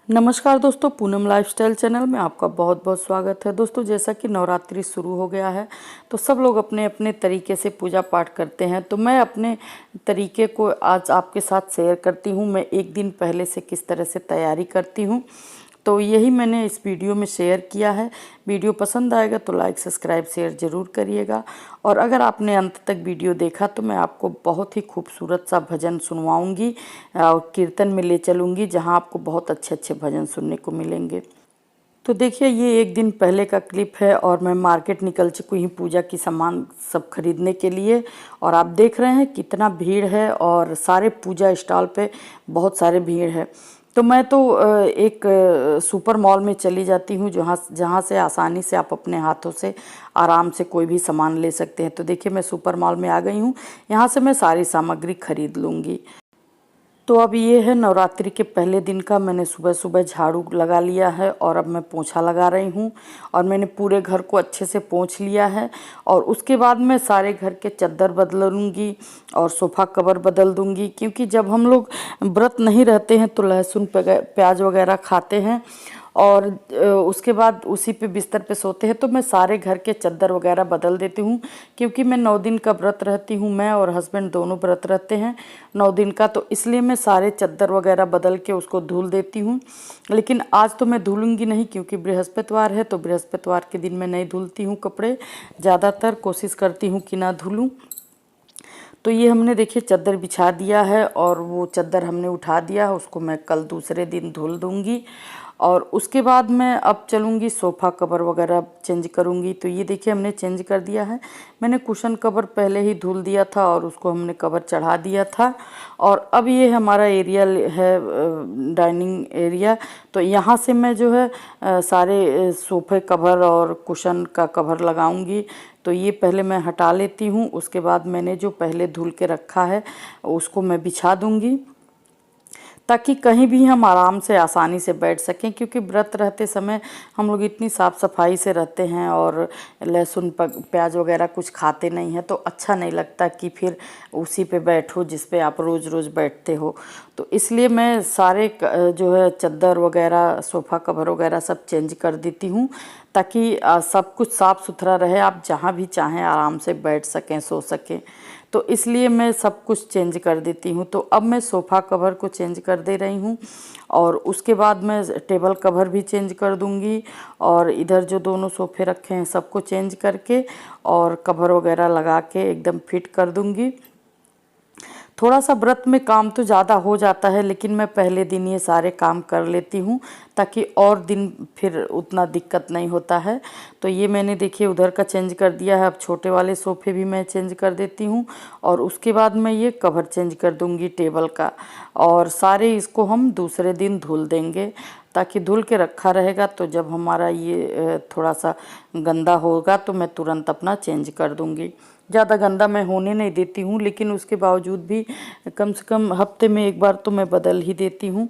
नमस्कार दोस्तों, Poonam lifestyle channel में आपका बहुत बहुत स्वागत है। दोस्तों, जैसा कि नवरात्रि शुरू हो गया है तो सब लोग अपने अपने तरीके से पूजा पाठ करते हैं। तो मैं अपने तरीके को आज आपके साथ शेयर करती हूँ। मैं एक दिन पहले से किस तरह से तैयारी करती हूँ, तो यही मैंने इस वीडियो में शेयर किया है। वीडियो पसंद आएगा तो लाइक सब्सक्राइब शेयर ज़रूर करिएगा। और अगर आपने अंत तक वीडियो देखा तो मैं आपको बहुत ही खूबसूरत सा भजन सुनवाऊंगी और कीर्तन में ले चलूँगी, जहां आपको बहुत अच्छे अच्छे भजन सुनने को मिलेंगे। तो देखिए, ये एक दिन पहले का क्लिप है और मैं मार्केट निकल चुकी हूँ पूजा की सामान सब खरीदने के लिए। और आप देख रहे हैं कितना भीड़ है और सारे पूजा स्टॉल पे बहुत सारे भीड़ है। तो मैं तो एक सुपर मॉल में चली जाती हूँ, जहाँ से आसानी से आप अपने हाथों से आराम से कोई भी सामान ले सकते हैं। तो देखिए, मैं सुपर मॉल में आ गई हूँ। यहाँ से मैं सारी सामग्री खरीद लूँगी। तो अब ये है नवरात्रि के पहले दिन का। मैंने सुबह सुबह झाड़ू लगा लिया है और अब मैं पोंछा लगा रही हूँ। और मैंने पूरे घर को अच्छे से पोंछ लिया है। और उसके बाद मैं सारे घर के चद्दर बदलूँगी और सोफ़ा कवर बदल दूँगी, क्योंकि जब हम लोग व्रत नहीं रहते हैं तो लहसुन प्याज वगैरह खाते हैं और उसके बाद उसी पे बिस्तर पे सोते हैं। तो मैं सारे घर के चद्दर वगैरह बदल देती हूँ, क्योंकि मैं 9 दिन का व्रत रहती हूँ। मैं और हस्बैंड दोनों व्रत रहते हैं 9 दिन का, तो इसलिए मैं सारे चद्दर वगैरह बदल के उसको धुल देती हूँ। लेकिन आज तो मैं धुलूँगी नहीं, क्योंकि बृहस्पतिवार है। तो बृहस्पतिवार के दिन मैं नहीं धुलती हूँ कपड़े, ज़्यादातर कोशिश करती हूँ कि ना धुलूँ। तो ये हमने देखिए चद्दर बिछा दिया है और वो चद्दर हमने उठा दिया है, उसको मैं कल दूसरे दिन धुल दूँगी। और उसके बाद मैं अब चलूँगी सोफ़ा कवर वगैरह चेंज करूँगी। तो ये देखिए हमने चेंज कर दिया है। मैंने कुशन कवर पहले ही धुल दिया था और उसको हमने कवर चढ़ा दिया था। और अब ये हमारा एरिया है डाइनिंग एरिया। तो यहाँ से मैं जो है सारे सोफ़े कवर और कुशन का कवर लगाऊंगी। तो ये पहले मैं हटा लेती हूँ, उसके बाद मैंने जो पहले धुल के रखा है उसको मैं बिछा दूँगी, ताकि कहीं भी हम आराम से आसानी से बैठ सकें। क्योंकि व्रत रहते समय हम लोग इतनी साफ़ सफाई से रहते हैं और लहसुन प्याज वगैरह कुछ खाते नहीं हैं, तो अच्छा नहीं लगता कि फिर उसी पे बैठो जिस पे आप रोज़ रोज़ बैठते हो। तो इसलिए मैं सारे जो है चद्दर वगैरह सोफ़ा कवर वगैरह सब चेंज कर देती हूँ, ताकि सब कुछ साफ़ सुथरा रहे, आप जहाँ भी चाहें आराम से बैठ सकें, सो सकें। तो इसलिए मैं सब कुछ चेंज कर देती हूँ। तो अब मैं सोफ़ा कवर को चेंज कर दे रही हूँ और उसके बाद मैं टेबल कवर भी चेंज कर दूँगी। और इधर जो दोनों सोफ़े रखे हैं सबको चेंज करके और कवर वगैरह लगा के एकदम फिट कर दूँगी। थोड़ा सा व्रत में काम तो ज़्यादा हो जाता है, लेकिन मैं पहले दिन ये सारे काम कर लेती हूँ, ताकि और दिन फिर उतना दिक्कत नहीं होता है। तो ये मैंने देखिए उधर का चेंज कर दिया है। अब छोटे वाले सोफ़े भी मैं चेंज कर देती हूँ और उसके बाद मैं ये कवर चेंज कर दूँगी टेबल का। और सारे इसको हम दूसरे दिन धुल देंगे, ताकि धुल के रखा रहेगा। तो जब हमारा ये थोड़ा सा गंदा होगा तो मैं तुरंत अपना चेंज कर दूँगी। ज़्यादा गंदा मैं होने नहीं देती हूँ, लेकिन उसके बावजूद भी कम से कम हफ्ते में एक बार तो मैं बदल ही देती हूँ।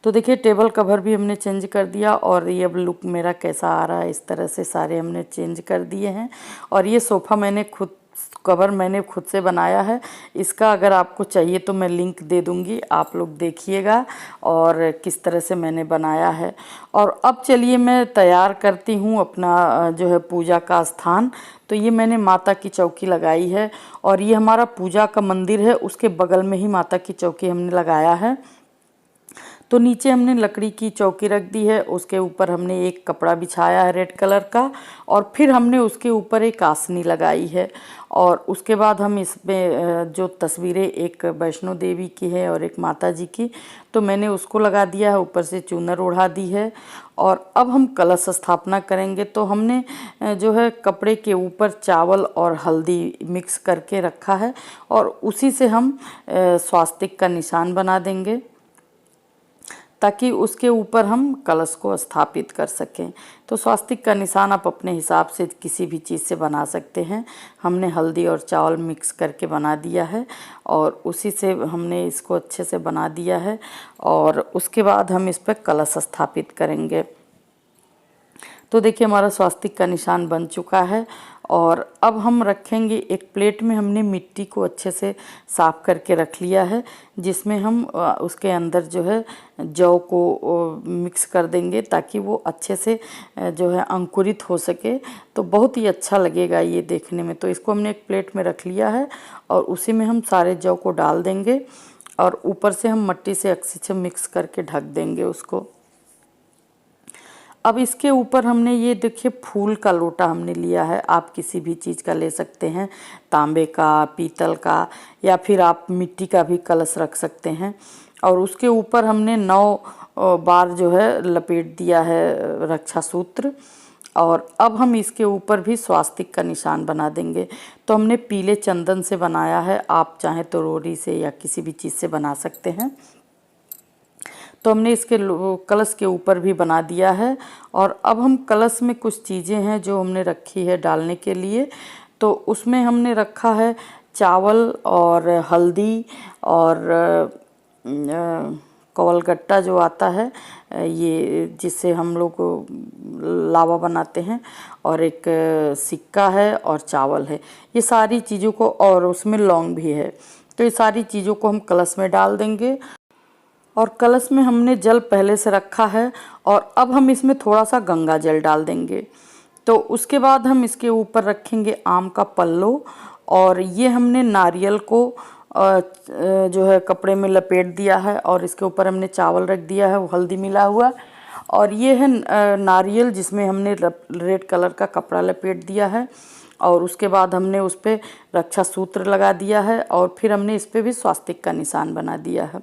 तो देखिए टेबल कवर भी हमने चेंज कर दिया और ये अब लुक मेरा कैसा आ रहा है। इस तरह से सारे हमने चेंज कर दिए हैं। और ये सोफ़ा मैंने खुद से बनाया है। इसका अगर आपको चाहिए तो मैं लिंक दे दूँगी, आप लोग देखिएगा और किस तरह से मैंने बनाया है। और अब चलिए मैं तैयार करती हूँ अपना जो है पूजा का स्थान। तो ये मैंने माता की चौकी लगाई है और ये हमारा पूजा का मंदिर है, उसके बगल में ही माता की चौकी हमने लगाया है। तो नीचे हमने लकड़ी की चौकी रख दी है, उसके ऊपर हमने एक कपड़ा बिछाया है रेड कलर का और फिर हमने उसके ऊपर एक आसनी लगाई है। और उसके बाद हम इसमें जो तस्वीरें एक वैष्णो देवी की है और एक माता जी की, तो मैंने उसको लगा दिया है, ऊपर से चूनर ओढ़ा दी है। और अब हम कलश स्थापना करेंगे। तो हमने जो है कपड़े के ऊपर चावल और हल्दी मिक्स करके रखा है और उसी से हम स्वास्तिक का निशान बना देंगे, ताकि उसके ऊपर हम कलश को स्थापित कर सकें। तो स्वास्तिक का निशान आप अपने हिसाब से किसी भी चीज़ से बना सकते हैं। हमने हल्दी और चावल मिक्स करके बना दिया है और उसी से हमने इसको अच्छे से बना दिया है। और उसके बाद हम इस पर कलश स्थापित करेंगे। तो देखिए हमारा स्वास्तिक का निशान बन चुका है। और अब हम रखेंगे एक प्लेट में, हमने मिट्टी को अच्छे से साफ़ करके रख लिया है, जिसमें हम उसके अंदर जो है जौ को मिक्स कर देंगे ताकि वो अच्छे से जो है अंकुरित हो सके। तो बहुत ही अच्छा लगेगा ये देखने में। तो इसको हमने एक प्लेट में रख लिया है और उसी में हम सारे जौ को डाल देंगे और ऊपर से हम मिट्टी से अच्छे से मिक्स करके ढक देंगे उसको। अब इसके ऊपर हमने ये देखिए फूल का लोटा हमने लिया है, आप किसी भी चीज़ का ले सकते हैं, तांबे का, पीतल का, या फिर आप मिट्टी का भी कलश रख सकते हैं। और उसके ऊपर हमने 9 बार जो है लपेट दिया है रक्षा सूत्र। और अब हम इसके ऊपर भी स्वास्तिक का निशान बना देंगे। तो हमने पीले चंदन से बनाया है, आप चाहें तो रोड़ी से या किसी भी चीज़ से बना सकते हैं। तो हमने इसके कलश के ऊपर भी बना दिया है। और अब हम कलश में कुछ चीज़ें हैं जो हमने रखी है डालने के लिए। तो उसमें हमने रखा है चावल और हल्दी और कवलगट्टा जो आता है, ये जिससे हम लोग लावा बनाते हैं, और एक सिक्का है और चावल है, ये सारी चीज़ों को, और उसमें लौंग भी है। तो ये सारी चीज़ों को हम कलश में डाल देंगे। और कलश में हमने जल पहले से रखा है और अब हम इसमें थोड़ा सा गंगा जल डाल देंगे। तो उसके बाद हम इसके ऊपर रखेंगे आम का पल्लो, और ये हमने नारियल को जो है कपड़े में लपेट दिया है और इसके ऊपर हमने चावल रख दिया है, वो हल्दी मिला हुआ। और ये है नारियल जिसमें हमने रेड कलर का कपड़ा लपेट दिया है। और उसके बाद हमने उस पर रक्षा सूत्र लगा दिया है और फिर हमने इस पर भी स्वास्तिक का निशान बना दिया है।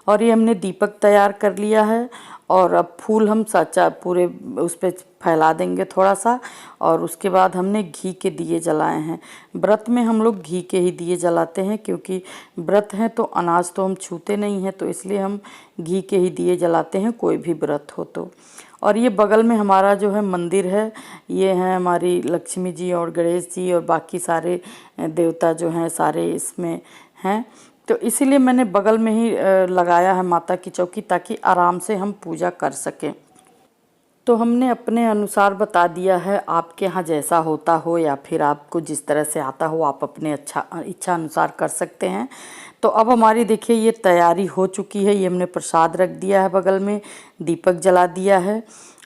और ये हमने दीपक तैयार कर लिया है। और अब फूल हम सच्चा पूरे उस पर फैला देंगे थोड़ा सा। और उसके बाद हमने घी के दिए जलाए हैं। व्रत में हम लोग घी के ही दिए जलाते हैं, क्योंकि व्रत हैं तो अनाज तो हम छूते नहीं हैं, तो इसलिए हम घी के ही दिए जलाते हैं कोई भी व्रत हो तो। और ये बगल में हमारा जो है मंदिर है, ये हैं हमारी लक्ष्मी जी और गणेश जी और बाकी सारे देवता जो हैं सारे इसमें हैं। तो इसीलिए मैंने बगल में ही लगाया है माता की चौकी, ताकि आराम से हम पूजा कर सकें। तो हमने अपने अनुसार बता दिया है, आपके यहाँ जैसा होता हो या फिर आपको जिस तरह से आता हो आप अपने इच्छा अनुसार कर सकते हैं। तो अब हमारी देखिए ये तैयारी हो चुकी है। ये हमने प्रसाद रख दिया है बगल में, दीपक जला दिया है।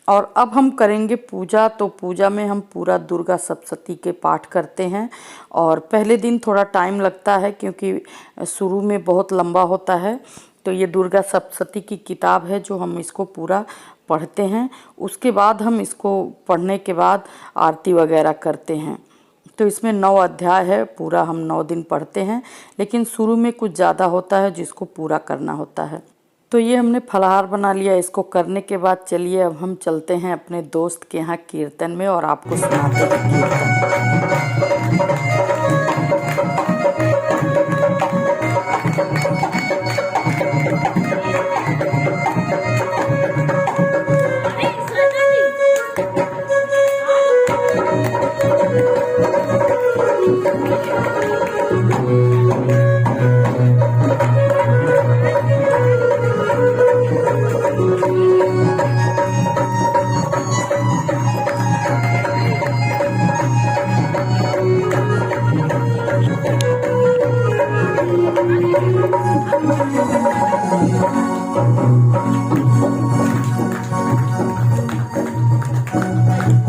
और अब हम करेंगे पूजा। तो पूजा में हम पूरा दुर्गा सप्तशती के पाठ करते हैं। और पहले दिन थोड़ा टाइम लगता है क्योंकि शुरू में बहुत लंबा होता है। तो ये दुर्गा सप्तशती की किताब है जो हम इसको पूरा पढ़ते हैं। उसके बाद हम इसको पढ़ने के बाद आरती वगैरह करते हैं। तो इसमें 9 अध्याय है, पूरा हम 9 दिन पढ़ते हैं, लेकिन शुरू में कुछ ज़्यादा होता है जिसको पूरा करना होता है। तो ये हमने फलाहार बना लिया। इसको करने के बाद चलिए अब हम चलते हैं अपने दोस्त के यहाँ कीर्तन में और आपको सुनाते हैं कीर्तन।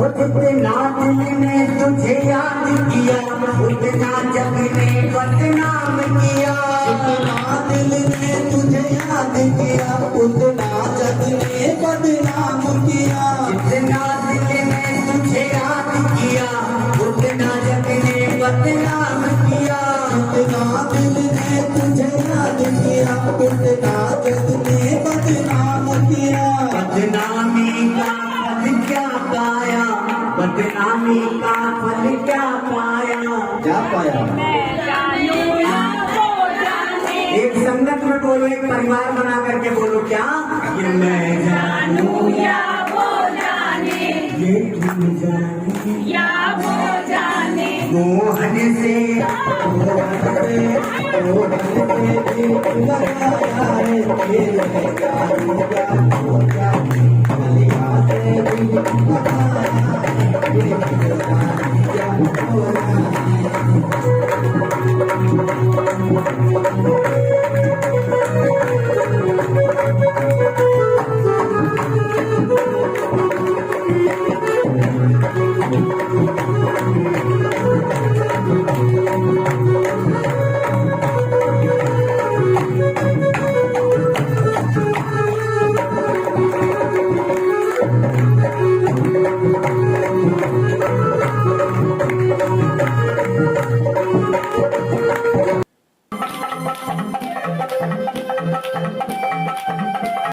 उतना दिल ने तुझे याद किया, उतना जग ने बदनाम किया। उतना दिल ने तुझे याद किया, उतना जग ने बदनाम किया। जितना दिल ने तुझे याद किया, उतना जग ने बदनाम किया। उतना दिल ने तुझे याद किया, उतना जग ने बदनाम किया। बदनामी का फल क्या पाया, बदनामी का फल क्या पाया, क्या पाया? एक संगत में बोलो, एक परिवार बना करके बोलो, क्या कि मैं जानू या वो जाने, ये तुम जाने या वो जाने। मोहन से लगाया है, ये मैं जानू या वो जाने।